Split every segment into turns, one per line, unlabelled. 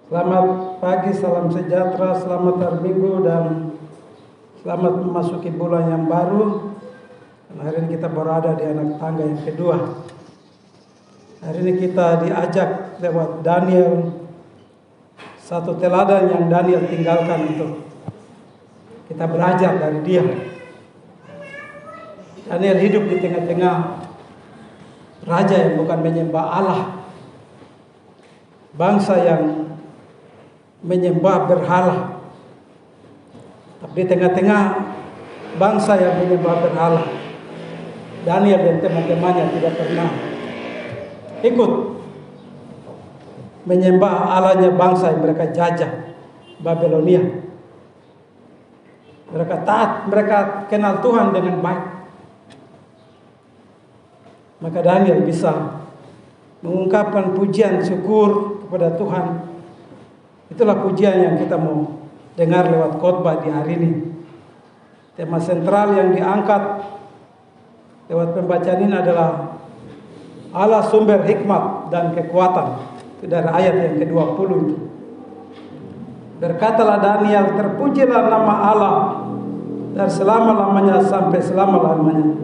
Selamat pagi, salam sejahtera, selamat hari Minggu dan selamat memasuki bulan yang baru. Dan hari ini kita berada di anak tangga yang kedua. Hari ini kita diajak lewat Daniel, satu teladan yang Daniel tinggalkan untuk kita belajar dari dia. Daniel hidup di tengah-tengah raja yang bukan menyembah Allah, bangsa yang menyembah berhala. Tapi di tengah-tengah bangsa yang menyembah berhala, Daniel dan teman-temannya tidak pernah ikut menyembah Allahnya bangsa yang mereka jajah, Babilonia. Mereka taat, mereka kenal Tuhan dengan baik. Maka Daniel bisa mengungkapkan pujian syukur kepada Tuhan. Itulah pujian yang kita mau dengar lewat khotbah di hari ini. Tema sentral yang diangkat lewat pembacaan ini adalah Allah sumber hikmat dan kekuatan. Itu dari ayat yang ke-20 itu. Berkatalah Daniel, terpujilah nama Allah dari selama-lamanya sampai selama-lamanya.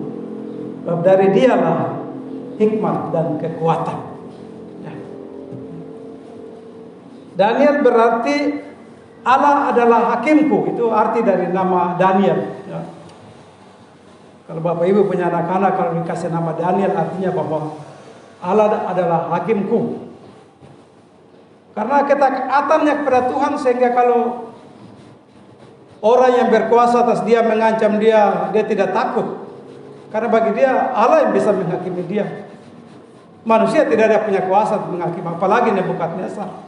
Sebab dari dialah hikmat dan kekuatan. Daniel berarti Allah adalah hakimku. Itu arti dari nama Daniel. Ya. Kalau Bapak Ibu punya anak-anak, kalau dikasih nama Daniel artinya bahwa Allah adalah hakimku. Karena ketaatannya kepada Tuhan sehingga kalau orang yang berkuasa atas dia mengancam dia tidak takut. Karena bagi dia Allah yang bisa menghakimi dia. Manusia tidak ada punya kuasa untuk menghakimi, apalagi Nebukadnezar.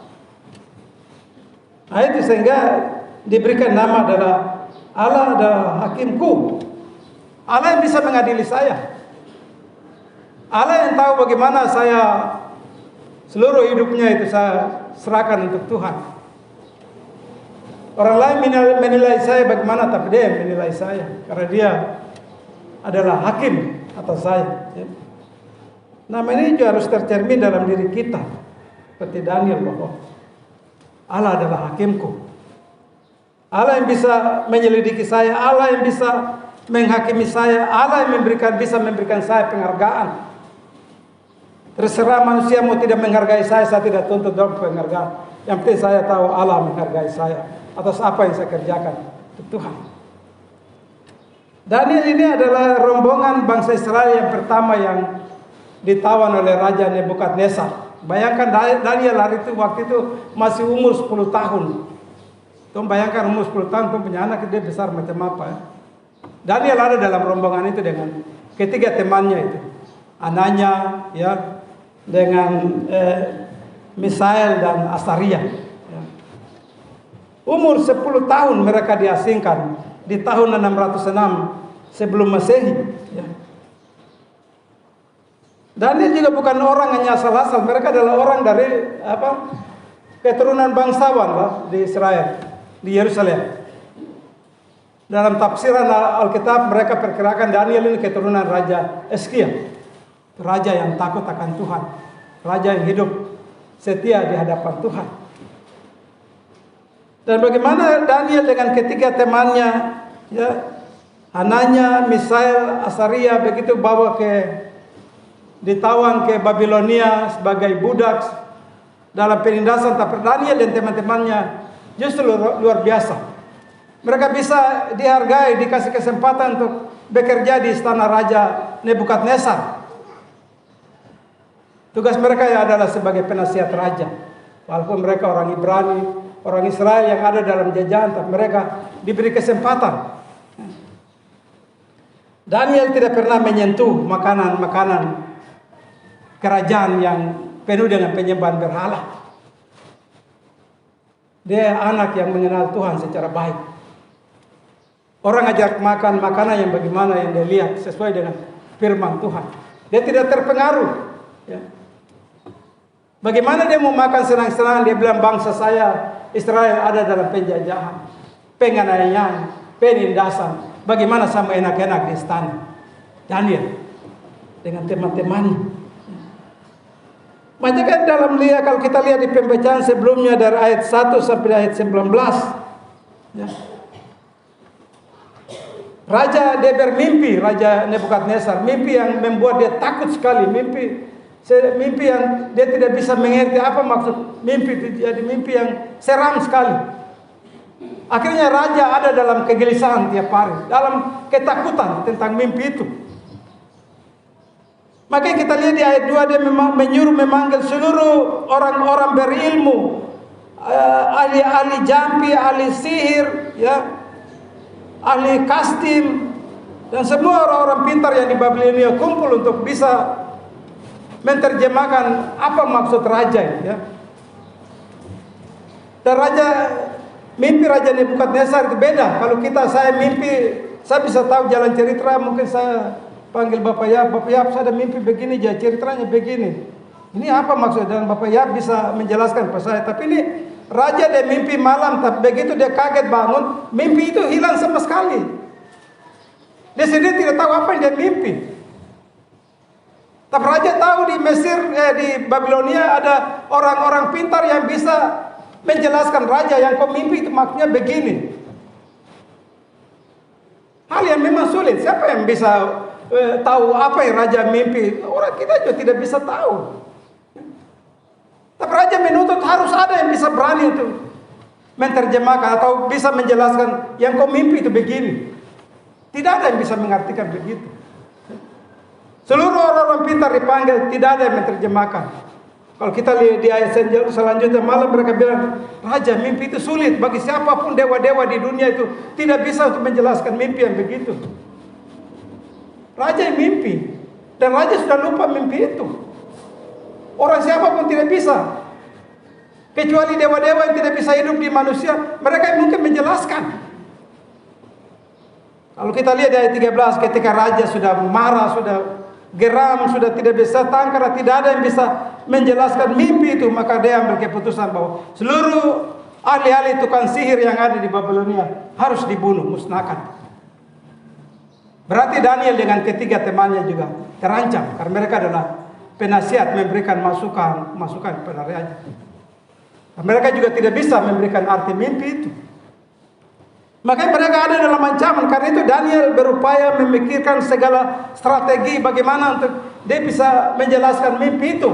Nah itu sehingga diberikan nama adalah Allah adalah hakimku. Allah yang bisa mengadili saya. Allah yang tahu bagaimana saya seluruh hidupnya itu saya serahkan untuk Tuhan. Orang lain menilai saya bagaimana, tapi dia yang menilai saya karena dia adalah hakim atas saya. Nama ini juga harus tercermin dalam diri kita, seperti Daniel bahwa Allah adalah hakimku. Allah yang bisa menyelidiki saya, Allah yang bisa menghakimi saya, Allah yang bisa memberikan saya penghargaan. Terserah manusia mau tidak menghargai saya tidak tuntut dalam penghargaan. Yang penting saya tahu Allah menghargai saya atas apa yang saya kerjakan untuk Tuhan. Daniel ini adalah rombongan bangsa Israel yang pertama yang ditawan oleh Raja Nebukadnezar. Bayangkan Daniel hari itu waktu itu masih umur 10 tahun. Tuh bayangkan umur 10 tahun tuh punya anak dia besar macam apa ya. Daniel ada dalam rombongan itu dengan ketiga temannya itu. Ananya ya dengan Misael dan Asaria. Ya. Umur 10 tahun mereka diasingkan di tahun 606 sebelum Masehi. Ya. Daniel juga bukan orang hanya asal-asal. Mereka adalah orang dari keturunan bangsawan lah, di Israel, di Yerusalem. Dalam tafsiran Alkitab mereka perkirakan Daniel ini keturunan Raja Hizkia, raja yang takut akan Tuhan, raja yang hidup setia di hadapan Tuhan. Dan bagaimana Daniel dengan ketiga temannya, ya, Hananya, Misael, Asaria begitu ditawan ke Babilonia sebagai budak dalam penindasan. Tapi Daniel dan teman-temannya justru luar biasa. Mereka bisa dihargai, dikasih kesempatan untuk bekerja di istana Raja Nebukadnezar. Tugas mereka adalah sebagai penasihat raja. Walaupun mereka orang Ibrani, orang Israel yang ada dalam jajahan, tapi mereka diberi kesempatan. Daniel tidak pernah menyentuh makanan-makanan kerajaan yang penuh dengan penyembahan berhala. Dia anak yang mengenal Tuhan secara baik. Orang ajak makan makanan yang bagaimana yang dia lihat sesuai dengan firman Tuhan. Dia tidak terpengaruh. Ya. Bagaimana dia mau makan senang-senang? Dia bilang bangsa saya Israel ada dalam penjajahan, penganiayaan, penindasan. Bagaimana sama enak-enak di istana? Daniel dengan teman-temannya. Makanya kan dalam kalau kita lihat di pembacaan sebelumnya dari ayat 1 sampai ayat 19, ya. Raja dia bermimpi, Raja Nebukadnezar, mimpi yang membuat dia takut sekali, mimpi yang dia tidak bisa mengerti apa maksud mimpi, jadi mimpi yang seram sekali. Akhirnya raja ada dalam kegelisahan tiap hari, dalam ketakutan tentang mimpi itu. Makanya kita lihat di ayat 2 dia menyuruh memanggil seluruh orang-orang berilmu, ahli-ahli jampi, ahli sihir, ya, ahli kastim, dan semua orang-orang pintar yang di Babilonia kumpul untuk bisa menerjemahkan apa maksud raja, ya. Dan mimpi Raja Nebukadnezar itu beda. Kalau saya mimpi, saya bisa tahu jalan cerita, mungkin saya panggil Bapak Yap, saya ada mimpi begini, jadi ceritanya begini. Ini apa maksudnya? Dan Bapak Yap bisa menjelaskan ke saya. Tapi ini raja dia mimpi malam, tapi begitu dia kaget bangun, mimpi itu hilang sama sekali. Dia sendiri tidak tahu apa yang dia mimpi. Tapi raja tahu di Mesir, di Babilonia ada orang-orang pintar yang bisa menjelaskan raja yang kau mimpi itu maksudnya begini. Hal yang memang sulit. Siapa yang bisa tahu apa yang raja mimpi? Orang kita juga tidak bisa tahu. Tapi raja menuntut harus ada yang bisa berani untuk menerjemahkan atau bisa menjelaskan yang kau mimpi itu begini. Tidak ada yang bisa mengartikan begitu. Seluruh orang-orang pintar dipanggil, tidak ada yang menerjemahkan. Kalau kita lihat di ayat selanjutnya, malam mereka bilang, raja mimpi itu sulit. Bagi siapapun dewa-dewa di dunia itu tidak bisa untuk menjelaskan mimpi yang begitu. Raja yang mimpi, dan raja sudah lupa mimpi itu. Orang siapapun tidak bisa, kecuali dewa-dewa yang tidak bisa hidup di manusia, mereka yang mungkin menjelaskan. Kalau kita lihat di ayat 13, ketika raja sudah marah, sudah geram, sudah tidak bisa tahan karena tidak ada yang bisa menjelaskan mimpi itu, maka dia ambil keputusan bahwa seluruh ahli-ahli tukang sihir yang ada di Babilonia harus dibunuh, musnahkan. Berarti Daniel dengan ketiga temannya juga terancam karena mereka adalah penasihat, memberikan masukan kepada raja. Mereka juga tidak bisa memberikan arti mimpi itu. Makanya mereka ada dalam ancaman. Karena itu Daniel berupaya memikirkan segala strategi bagaimana untuk dia bisa menjelaskan mimpi itu.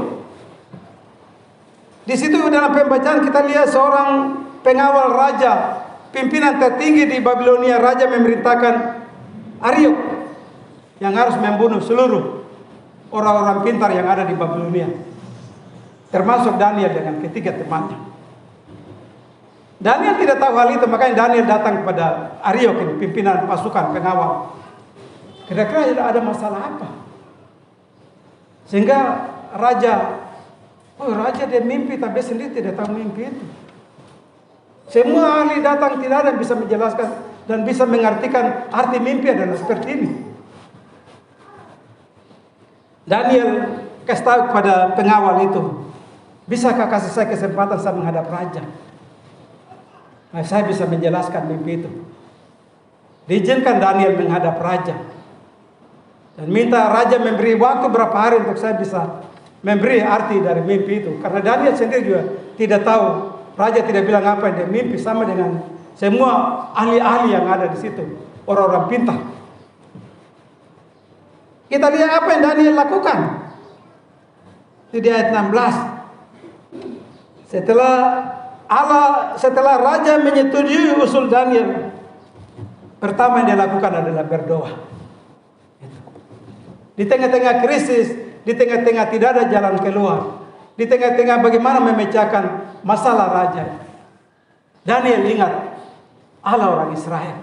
Di situ dalam pembacaan kita lihat seorang pengawal raja, pimpinan tertinggi di Babilonia, raja memerintahkan Ariok yang harus membunuh seluruh orang-orang pintar yang ada di Babilonia, termasuk Daniel dengan ketiga temannya. Daniel tidak tahu hal itu, makanya Daniel datang kepada Ariok ini, pimpinan pasukan pengawal. Kira-kira ada masalah apa? Sehingga raja dia mimpi, tapi sendiri tidak tahu mimpi itu. Semua ahli datang, tidak ada yang bisa menjelaskan dan bisa mengartikan arti mimpi adalah seperti ini. Daniel kasih tahu kepada pengawal itu, bisakah kasih saya kesempatan saya menghadap raja? Nah, saya bisa menjelaskan mimpi itu. Diizinkan Daniel menghadap raja dan minta raja memberi waktu berapa hari untuk saya bisa memberi arti dari mimpi itu. Karena Daniel sendiri juga tidak tahu, raja tidak bilang apa yang dia mimpi, sama dengan semua ahli-ahli yang ada di situ, orang-orang pintar. Kita lihat apa yang Daniel lakukan. Di ayat 16. Setelah raja menyetujui usul Daniel, pertama yang dia lakukan adalah berdoa. Di tengah-tengah krisis, di tengah-tengah tidak ada jalan keluar, di tengah-tengah bagaimana memecahkan masalah raja, Daniel ingat Allah orang Israel.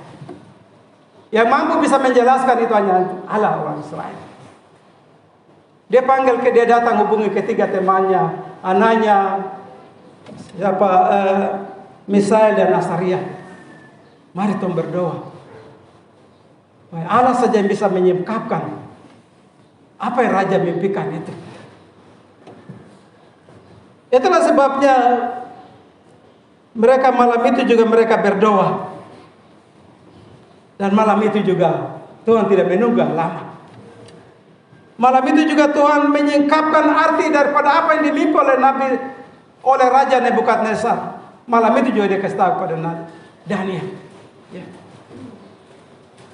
Yang mampu bisa menjelaskan itu hanya Allah orang Israel. Dia datang hubungi ketiga temannya, anaknya, Misael dan Asaria. Mari tolong berdoa. Allah saja yang bisa menyingkapkan apa yang raja mimpikan itu. Itulah sebabnya mereka malam itu juga mereka berdoa. Dan malam itu juga Tuhan tidak menunggu lama. Malam itu juga Tuhan menyingkapkan arti daripada apa yang dimimpi oleh Raja Nebukadnezar. Malam itu juga dia kasih tahu kepada Daniel. Ya.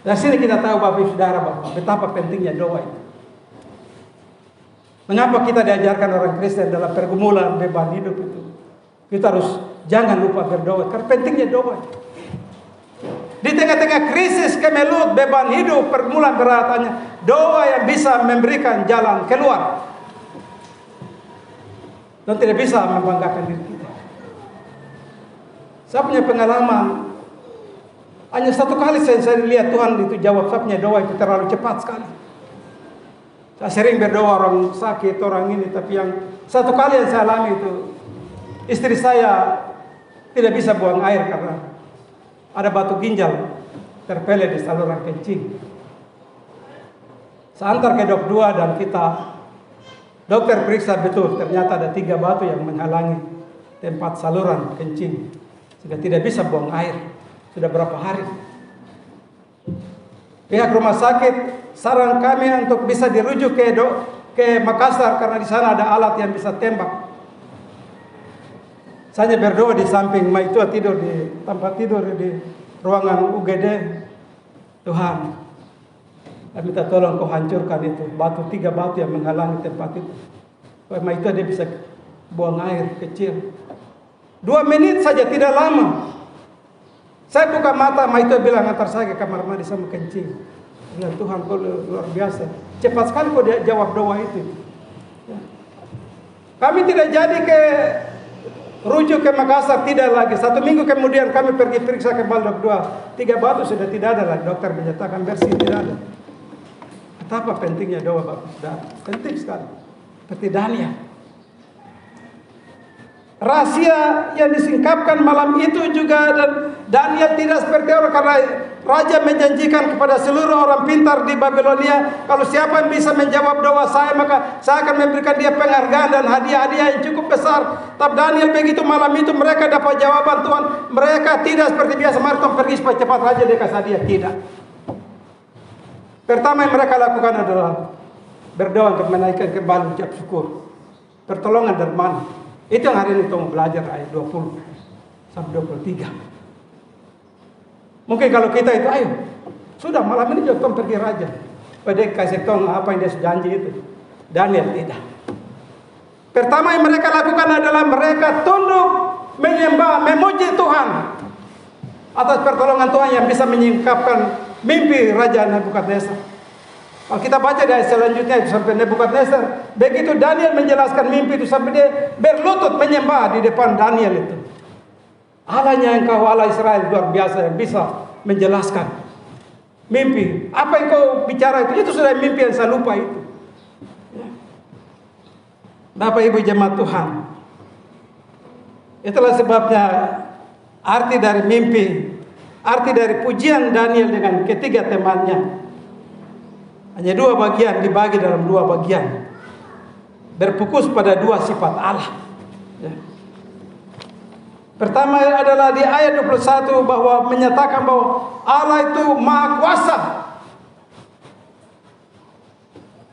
Dari sini kita tahu Bapak Ibu Saudara betapa pentingnya doa itu. Mengapa kita diajarkan orang Kristen dalam pergumulan beban hidup itu? Kita harus jangan lupa berdoa, karena pentingnya doa. Di tengah-tengah krisis, kemelut, beban hidup, pergumulan beratannya, doa yang bisa memberikan jalan keluar. Dan tidak bisa membanggakan diri kita. Saya punya pengalaman, hanya satu kali saya lihat Tuhan itu jawab. Saya punya doa itu terlalu cepat sekali. Saya sering berdoa orang sakit, orang ini, tapi yang satu kali yang saya alami itu, istri saya tidak bisa buang air karena ada batu ginjal terpelet di saluran kencing. Saya antar ke dok 2 dan dokter periksa betul, ternyata ada 3 batu yang menghalangi tempat saluran kencing, sehingga tidak bisa buang air sudah berapa hari. Pihak rumah sakit saran kami untuk bisa dirujuk ke Makassar karena di sana ada alat yang bisa tembak. Saya berdoa di samping itu tidur di tempat tidur di ruangan UGD. Tuhan, saya minta tolong kau hancurkan itu 3 batu yang menghalangi tempat itu. Supaya itu dia bisa buang air kecil. 2 menit saja, tidak lama. Saya buka mata, itu bilang antar saya ke kamar mandi sama kencing. Ya Tuhan, kau luar biasa. Cepat sekali kau jawab doa itu. Ya. Kami tidak jadi rujuk ke Makassar, tidak lagi. 1 minggu kemudian kami pergi periksa ke Baldok 2. 3 batu sudah tidak ada lagi. Dokter menyatakan bersih, tidak ada. Betapa pentingnya doa Bapak Saudara. Penting sekali. Seperti Daniel. Rahasia yang disingkapkan malam itu juga, dan Daniel tidak seperti orang, karena raja menjanjikan kepada seluruh orang pintar di Babilonia, kalau siapa yang bisa menjawab doa saya, maka saya akan memberikan dia penghargaan dan hadiah-hadiah yang cukup besar. Tapi Daniel begitu malam itu mereka dapat jawaban Tuhan. Mereka tidak seperti biasa, mari Tuhan pergi supaya cepat raja dia kasih hadiah. Tidak. Pertama yang mereka lakukan adalah berdoa untuk menaikkan kembali ucap syukur. Pertolongan dari mana? Itu yang hari ini kita belajar ayat 20 sampai 23. Mungkin kalau kita itu, ayo, sudah malam ini juga Tom pergi raja. Pada kasih Tom apa yang dia janji itu. Daniel tidak. Pertama yang mereka lakukan adalah mereka tunduk, menyembah, memuji Tuhan atas pertolongan Tuhan yang bisa menyingkapkan mimpi Raja Nebukadnezar. Kalau kita baca di ayat selanjutnya sampai Nebukadnezar, begitu Daniel menjelaskan mimpi itu sampai dia berlutut menyembah di depan Daniel itu. Allahnya engkau Allah Israel luar biasa yang bisa menjelaskan mimpi. Apa yang kau bicara itu sudah mimpi yang saya lupa itu. Bapak Ibu jemaat Tuhan, itulah sebabnya arti dari mimpi, arti dari pujian Daniel dengan ketiga temannya. Hanya 2 bagian, dibagi dalam 2 bagian. Berfokus pada 2 sifat Allah. Ya. Pertama adalah di ayat 21 bahwa menyatakan bahwa Allah itu Maha Kuasa.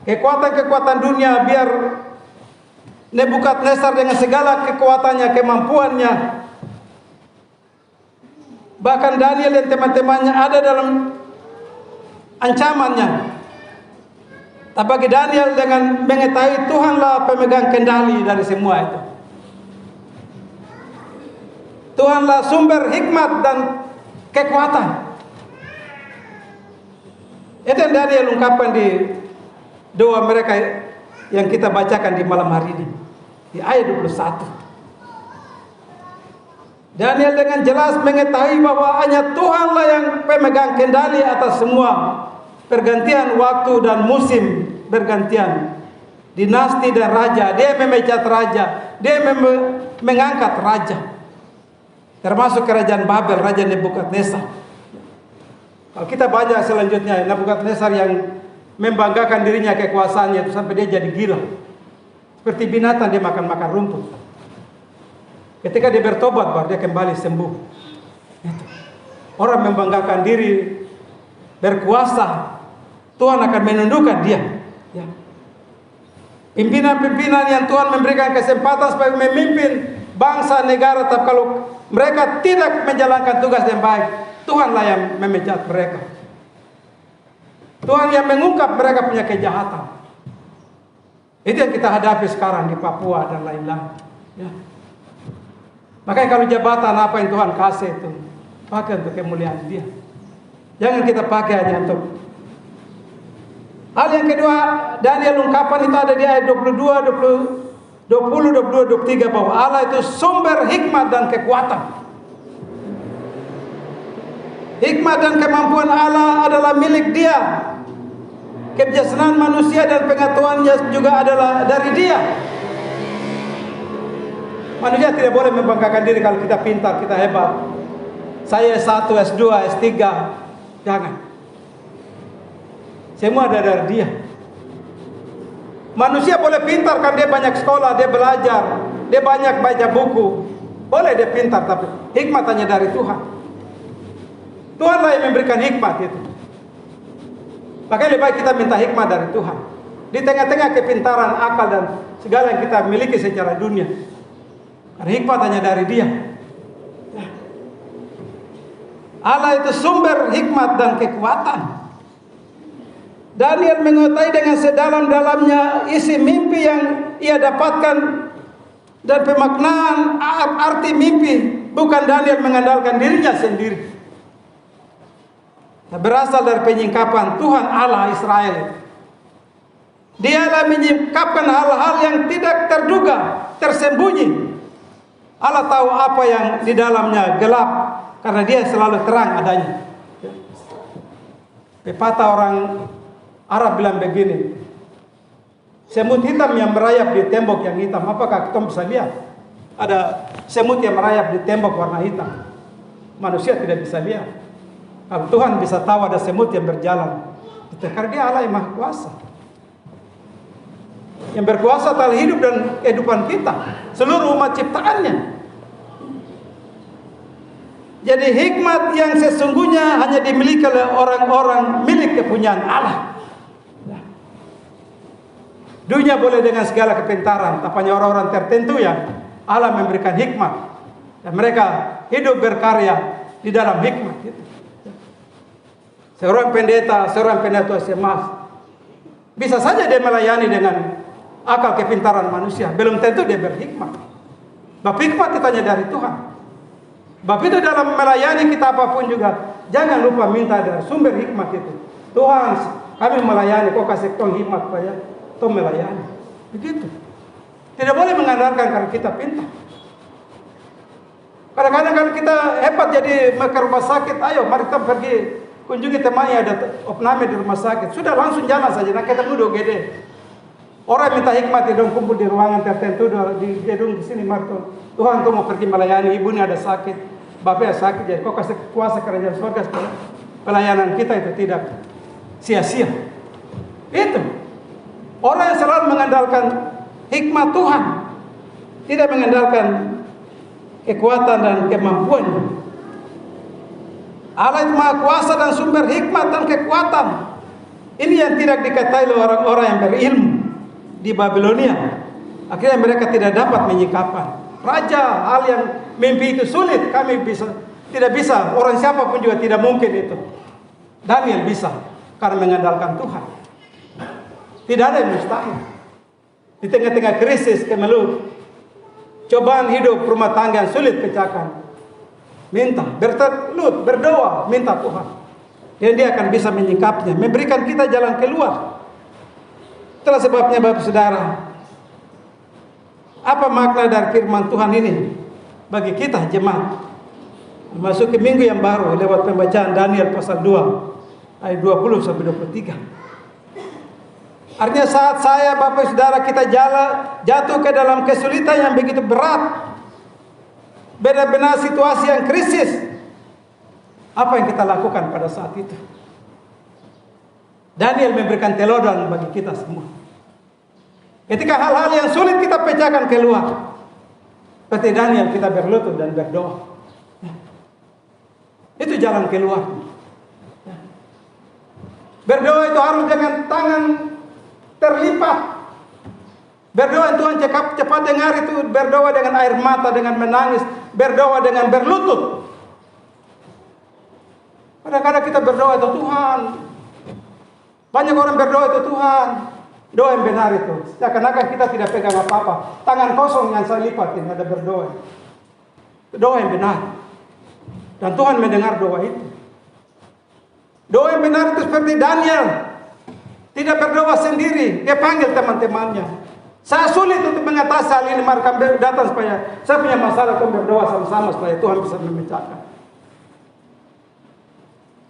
Kekuatan-kekuatan dunia biar Nebukadnezar dengan segala kekuatannya, kemampuannya, bahkan Daniel dan teman-temannya ada dalam ancamannya. Tapi bagi Daniel dengan mengetahui Tuhanlah pemegang kendali dari semua itu. Tuhanlah sumber hikmat dan kekuatan. Itu yang Daniel ungkapkan di doa mereka yang kita bacakan di malam hari ini. Di ayat 21. Daniel dengan jelas mengetahui bahwa hanya Tuhanlah yang pemegang kendali atas semua pergantian waktu dan musim bergantian, dinasti dan raja. Dia memecat raja, dia mengangkat raja, termasuk kerajaan Babel, Raja Nebukadnezar. Kalau kita baca selanjutnya, Nebukadnezar yang membanggakan dirinya kekuasaannya itu sampai dia jadi gila, seperti binatang dia makan-makan rumput. Ketika dia bertobat baru dia kembali sembuh. Orang membanggakan diri, berkuasa, Tuhan akan menundukkan dia. Ya. Pimpinan-pimpinan yang Tuhan memberikan kesempatan supaya memimpin bangsa negara, tapi kalau mereka tidak menjalankan tugas yang baik, Tuhanlah yang memecat mereka. Tuhan yang mengungkap mereka punya kejahatan. Itu yang kita hadapi sekarang di Papua dan lain-lain. Ya. Makanya kalau jabatan apa yang Tuhan kasih itu, pakai untuk kemuliaan Dia. Jangan kita pakai hanya untuk. Hal yang kedua, Daniel ungkapan itu ada di ayat 22, 23 bahwa Allah itu sumber hikmat dan kekuatan. Hikmat dan kemampuan Allah adalah milik Dia. Kebijaksanaan manusia dan pengetahuannya juga adalah dari Dia. Manusia tidak boleh membanggakan diri kalau kita pintar, kita hebat. Saya S1, S2, S3. Jangan. Semua ada dari Dia. Manusia boleh pintar kan dia banyak sekolah, dia belajar, dia banyak baca buku. Boleh dia pintar, tapi hikmat hanya dari Tuhan. Tuhanlah yang memberikan hikmat itu. Makanya lebih baik kita minta hikmat dari Tuhan. Di tengah-tengah kepintaran, akal dan segala yang kita miliki secara dunia. Karena hikmat hanya dari Dia. Allah itu sumber hikmat dan kekuatan. Daniel mengetahui dengan sedalam-dalamnya isi mimpi yang ia dapatkan dan pemaknaan arti mimpi. Bukan Daniel mengandalkan dirinya sendiri. Berasal dari penyingkapan Tuhan Allah Israel. Dialah menyingkapkan hal-hal yang tidak terduga, tersembunyi. Allah tahu apa yang di dalamnya gelap, karena Dia selalu terang adanya. Pepatah orang Arab bilang begini, semut hitam yang merayap di tembok yang hitam. Apakah kita bisa lihat? Ada semut yang merayap di tembok warna hitam. Manusia tidak bisa lihat. Kalau Tuhan bisa tahu ada semut yang berjalan, itu karena Dia Allah yang Maha Kuasa, yang berkuasa atas hidup dan kehidupan kita, seluruh umat ciptaannya. Jadi hikmat yang sesungguhnya hanya dimiliki oleh orang-orang milik kepunyaan Allah. Dunia boleh dengan segala kepintaran, tapi hanya orang-orang tertentu yang Allah memberikan hikmat, dan mereka hidup berkarya di dalam hikmat itu. Seorang pendeta SMA bisa saja dia melayani dengan akal kepintaran manusia, belum tentu dia berhikmat. Bab hikmat itu hanya dari Tuhan. Bab itu dalam melayani kita apapun juga, jangan lupa minta dari sumber hikmat itu. Tuhan, kami melayani, kau kasih kau hikmat supaya kau melayani. Begitu. Tidak boleh mengandalkan karena kita pintar. Kadang-kadang kalau kita hebat jadi ke rumah sakit, ayo mari kita pergi kunjungi temannya ada opname di rumah sakit. Sudah langsung jalan saja, nak ketemu do gede. Orang minta hikmat dong kumpul di ruangan tertentu di gedung di sini Marto. Tuhan, kau mau pergi melayani, ibu ini ada sakit, bapaknya sakit, jadi kau kasih kuasa kerajaan surga supaya pelayanan kita itu tidak sia-sia. Itu orang yang selalu mengandalkan hikmat Tuhan, tidak mengandalkan kekuatan dan kemampuan. Allah itu Maha Kuasa dan sumber hikmat dan kekuatan. Ini yang tidak diketahui oleh orang-orang yang berilmu di Babilonia. Akhirnya mereka tidak dapat menyikapan. Raja, hal yang mimpi itu sulit, kami tidak bisa. Orang siapapun juga tidak mungkin itu. Daniel bisa karena mengandalkan Tuhan. Tidak ada yang mustahil. Di tengah-tengah krisis, kemelut, cobaan hidup, rumah tangga yang sulit pecahkan, minta, bertelut, berdoa, minta Tuhan. Dan Dia akan bisa menyingkapnya, memberikan kita jalan keluar. Itulah sebabnya Bapak Saudara, apa makna dari firman Tuhan ini bagi kita jemaat? Memasuki minggu yang baru lewat pembacaan Daniel pasal 2 ayat 20 sampai 23. Artinya saat saya, Bapak Saudara, kita jatuh ke dalam kesulitan yang begitu berat, benar-benar situasi yang krisis, apa yang kita lakukan pada saat itu? Daniel memberikan teladan bagi kita semua. Ketika hal-hal yang sulit kita pecahkan keluar, seperti Daniel kita berlutut dan berdoa. Itu jalan keluar. Berdoa itu harus dengan tangan terlipat. Berdoa Tuhan cepat dengar itu berdoa dengan air mata, dengan menangis, berdoa dengan berlutut. Kadang-kadang kita berdoa itu Tuhan. Banyak orang berdoa itu Tuhan. Doa yang benar itu. Seakan-akan kita tidak pegang apa-apa. Tangan kosong yang saya lipat ini ada berdoa. Doa yang benar. Dan Tuhan mendengar doa itu. Doa yang benar itu seperti Daniel. Tidak berdoa sendiri. Dia panggil teman-temannya. Saya sulit untuk mengatasi hal ini. Mereka datang supaya saya punya masalah. Kau berdoa sama-sama supaya Tuhan bisa memecahkan.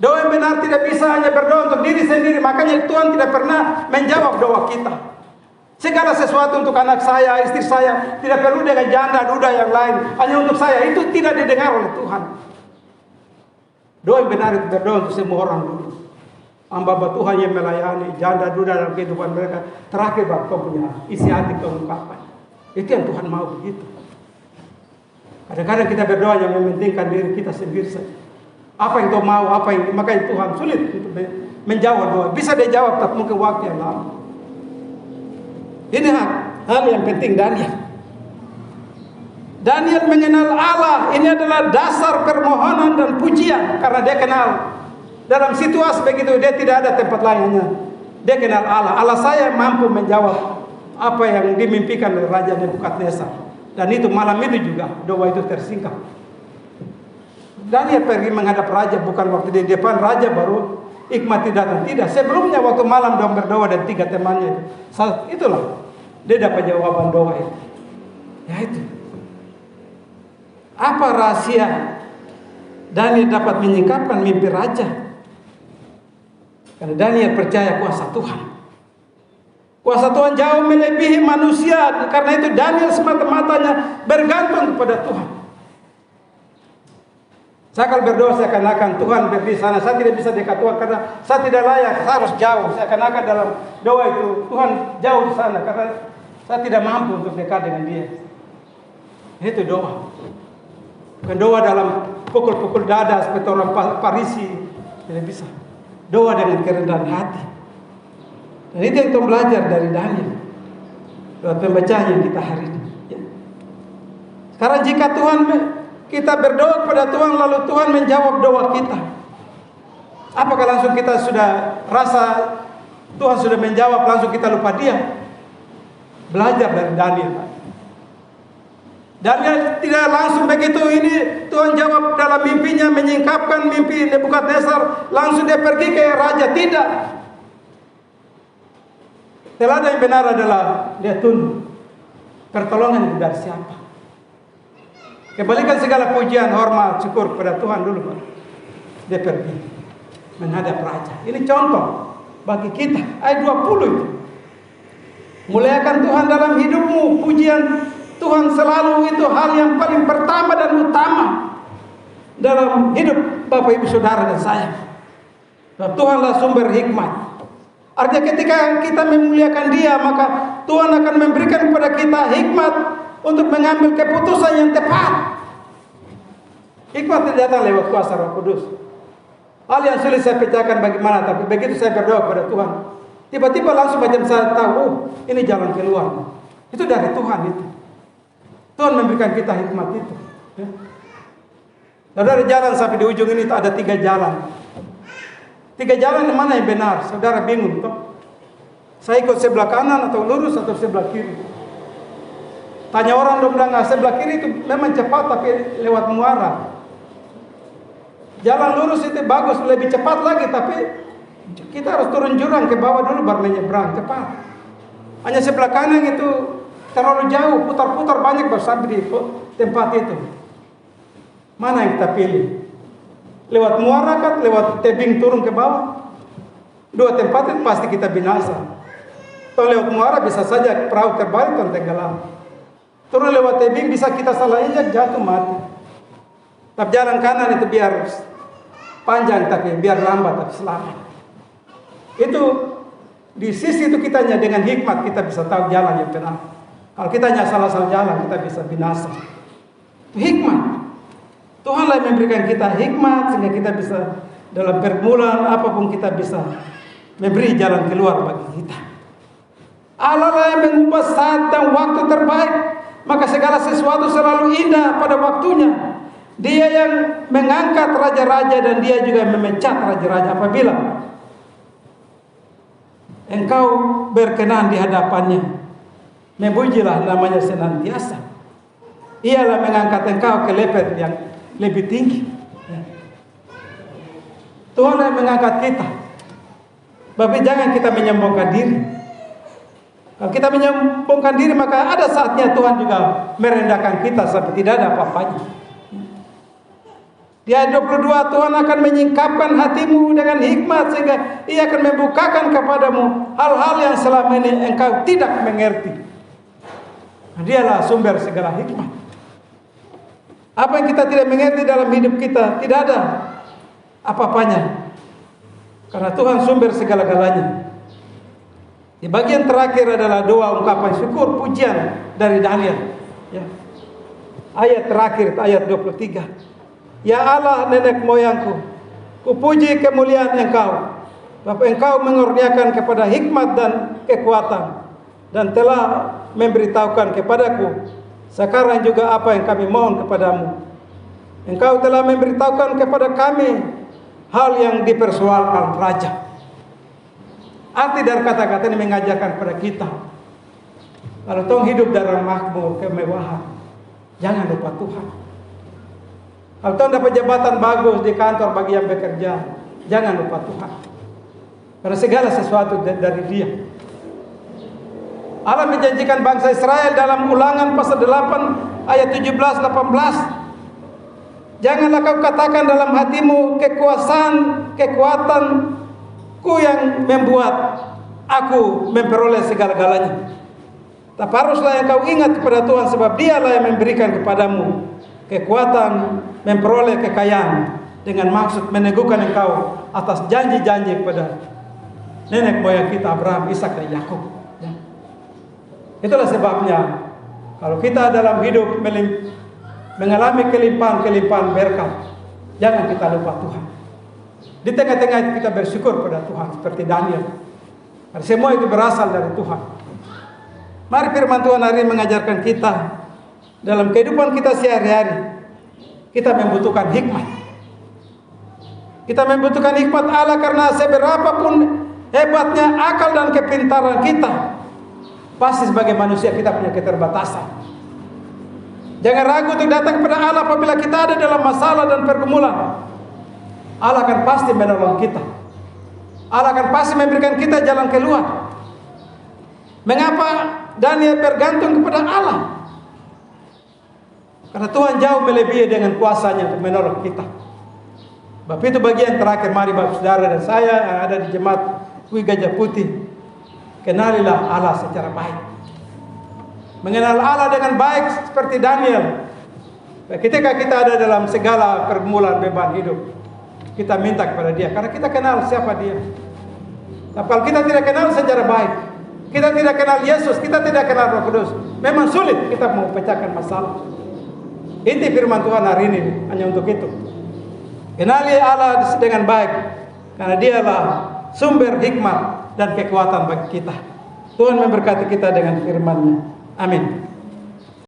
Doa yang benar tidak bisa hanya berdoa untuk diri sendiri. Makanya Tuhan tidak pernah menjawab doa kita. Segala sesuatu untuk anak saya, istri saya, tidak perlu dengan janda, duda yang lain. Hanya untuk saya, itu tidak didengar oleh Tuhan. Doa yang benar itu berdoa untuk semua orang dulu. Hamba Tuhan yang melayani, janda, duda dalam kehidupan mereka. Terakhir baru kau punya isi hati kau ungkapkan. Itu yang Tuhan mau begitu. Kadang-kadang kita berdoa yang mementingkan diri kita sendiri saja. Apa yang kau mau, apa yang makanya Tuhan sulit untuk menjawab doa. Bisa dia jawab, tapi mungkin waktu yang lama. Ini hal yang penting Daniel. Daniel mengenal Allah. Ini adalah dasar permohonan dan pujian karena dia kenal. Dalam situasi begitu dia tidak ada tempat lainnya. Dia kenal Allah. Allah saya mampu menjawab apa yang dimimpikan oleh Raja Nebukadnezar. Dan itu malam itu juga doa itu tersingkap. Daniel pergi menghadap raja, bukan waktu di depan raja baru hikmat datang. Tidak, sebelumnya waktu malam dia berdoa dan 3 temannya itu. Saat itulah dia dapat jawaban doa itu. Ya itu. Apa rahasia Daniel dapat menyingkapkan mimpi raja? Karena Daniel percaya kuasa Tuhan. Kuasa Tuhan jauh melebihi manusia. Karena itu Daniel semata-matanya bergantung kepada Tuhan. Saya kalau berdoa seakan-akan Tuhan berdiri sana. Saya tidak bisa dekat Tuhan karena saya tidak layak. Saya harus jauh. Seakan-akan dalam doa itu Tuhan jauh di sana karena saya tidak mampu untuk dekat dengan Dia. Itu doa. Bukan doa dalam pukul-pukul dada seperti orang Farisi. Tidak bisa. Doa dengan kerendahan hati. Dan itu yang kita belajar dari Daniel. Lewat pembacaan yang kita hari ini. Ya. Sekarang jika kita berdoa kepada Tuhan lalu Tuhan menjawab doa kita. Apakah langsung kita sudah rasa Tuhan sudah menjawab langsung kita lupa Dia? Belajar dari Daniel. Daniel tidak langsung begitu ini Tuhan jawab dalam mimpinya menyingkapkan mimpi Nebukadnezar langsung dia pergi ke raja. Tidak. Teladan yang benar adalah dia tunduk. Pertolongan itu dari siapa? Kembalikan segala pujian, hormat, syukur kepada Tuhan dulu. Dia pergi menghadap raja. Ini contoh bagi kita. Ayat 20 itu. Muliakan Tuhan dalam hidupmu. Pujian Tuhan selalu itu hal yang paling pertama dan utama dalam hidup Bapak Ibu Saudara dan saya. Tuhanlah sumber hikmat. Artinya ketika kita memuliakan Dia, maka Tuhan akan memberikan kepada kita hikmat untuk mengambil keputusan yang tepat. Hikmat tidak datang lewat kuasa Roh Kudus. Hal yang sulit saya pecahkan bagaimana, tapi begitu saya berdoa kepada Tuhan, tiba-tiba langsung macam saya tahu, ini jalan keluar. Itu dari Tuhan itu. Tuhan memberikan kita hikmat itu. Ya. Saudara jalan sampai di ujung ini ada 3 jalan. 3 jalan yang mana yang benar? Saudara bingung toh? Saya ikut sebelah kanan atau lurus atau sebelah kiri? Tanya orang dong bilang sebelah kiri itu memang cepat tapi lewat muara. Jalan lurus itu bagus lebih cepat lagi tapi kita harus turun jurang ke bawah dulu baru menyeberang cepat. Hanya sebelah kanan itu terlalu jauh, putar-putar banyak baru sampai di tempat itu. Mana yang kita pilih? Lewat muara kan, lewat tebing turun ke bawah. 2 tempat itu pasti kita binasa. Kalau lewat muara bisa saja perahu terbalik dan tenggelam. Turun lewat tebing bisa kita salah injak jatuh mati. Tapi jalan kanan itu biar panjang tapi biar lambat tapi selamat. Itu di sisi itu kita hanya dengan hikmat kita bisa tahu jalan yang benar. Kalau kita hanya salah-salah jalan kita bisa binasa. Itu hikmat. Tuhanlah yang memberikan kita hikmat sehingga kita bisa dalam pergumulan apapun kita bisa memberi jalan keluar bagi kita. Allah lah yang mengubah saat dan waktu terbaik. Maka segala sesuatu selalu indah pada waktunya. Dia yang mengangkat raja-raja dan dia juga yang memecat raja-raja. Apabila engkau berkenan di hadapannya, memujilah namanya senantiasa. Ialah mengangkat engkau ke level yang lebih tinggi. Tuhan yang mengangkat kita. Tapi jangan kita menyombongkan diri. Kalau kita menyombongkan diri, maka ada saatnya Tuhan juga merendahkan kita sampai tidak ada apa-apanya. Di ayat 22, Tuhan akan menyingkapkan hatimu dengan hikmat sehingga Ia akan membukakan kepadamu hal-hal yang selama ini engkau tidak mengerti. Dialah sumber segala hikmat. Apa yang kita tidak mengerti dalam hidup kita, tidak ada apa-apanya. Karena Tuhan sumber segala-galanya. Di bagian terakhir adalah doa ungkapan syukur pujian dari Daniel. Ya. Ayat terakhir, ayat 23. Ya Allah nenek moyangku, kupuji kemuliaan Engkau. Bapak Engkau mengurniakan kepada hikmat dan kekuatan, dan telah memberitahukan kepadaku sekarang juga apa yang kami mohon kepadamu. Engkau telah memberitahukan kepada kami hal yang dipersoalkan raja. Arti dari kata-kata ini mengajarkan kepada kita, kalau tong hidup dalam makmur kemewahan, jangan lupa Tuhan. Kalau tong dapat jabatan bagus di kantor bagi yang bekerja, jangan lupa Tuhan. Karena segala sesuatu dari Dia. Allah menjanjikan bangsa Israel dalam Ulangan pasal 8 ayat 17-18. Janganlah kau katakan dalam hatimu kekuatanku yang membuat aku memperoleh segala-galanya. Tapi haruslah yang kau ingat kepada Tuhan, sebab Dialah yang memberikan kepadamu kekuatan memperoleh kekayaan dengan maksud meneguhkan engkau atas janji-janji kepada nenek moyang kita Abraham, Ishak dan Yakub. Ya. Itulah sebabnya kalau kita dalam hidup mengalami kelimpahan berkat, jangan kita lupa Tuhan. Di tengah-tengah itu kita bersyukur pada Tuhan seperti Daniel. Karena semua itu berasal dari Tuhan. Mari firman Tuhan hari ini mengajarkan kita dalam kehidupan kita sehari-hari, kita membutuhkan hikmat. Kita membutuhkan hikmat Allah karena seberapapun hebatnya akal dan kepintaran kita, pasti sebagai manusia kita punya keterbatasan. Jangan ragu untuk datang kepada Allah apabila kita ada dalam masalah dan pergumulan. Allah akan pasti menolong kita. Allah akan pasti memberikan kita jalan keluar. Mengapa Daniel bergantung kepada Allah? Karena Tuhan jauh melebihi dengan kuasanya untuk menolong kita. Bapak itu bagian terakhir, mari Bapak Saudara dan saya yang ada di jemaat Kui Gajah Putih, kenalilah Allah secara baik. Mengenal Allah dengan baik seperti Daniel. Ketika kita ada dalam segala pergumulan beban hidup, kita minta kepada Dia karena kita kenal siapa Dia. Tapi kalau kita tidak kenal secara baik, kita tidak kenal Yesus, kita tidak kenal Roh Kudus, memang sulit kita mau pecahkan masalah. Inti firman Tuhan hari ini hanya untuk itu. Kenali Allah dengan baik, karena Dialah sumber hikmat dan kekuatan bagi kita. Tuhan memberkati kita dengan firman-Nya. Amin.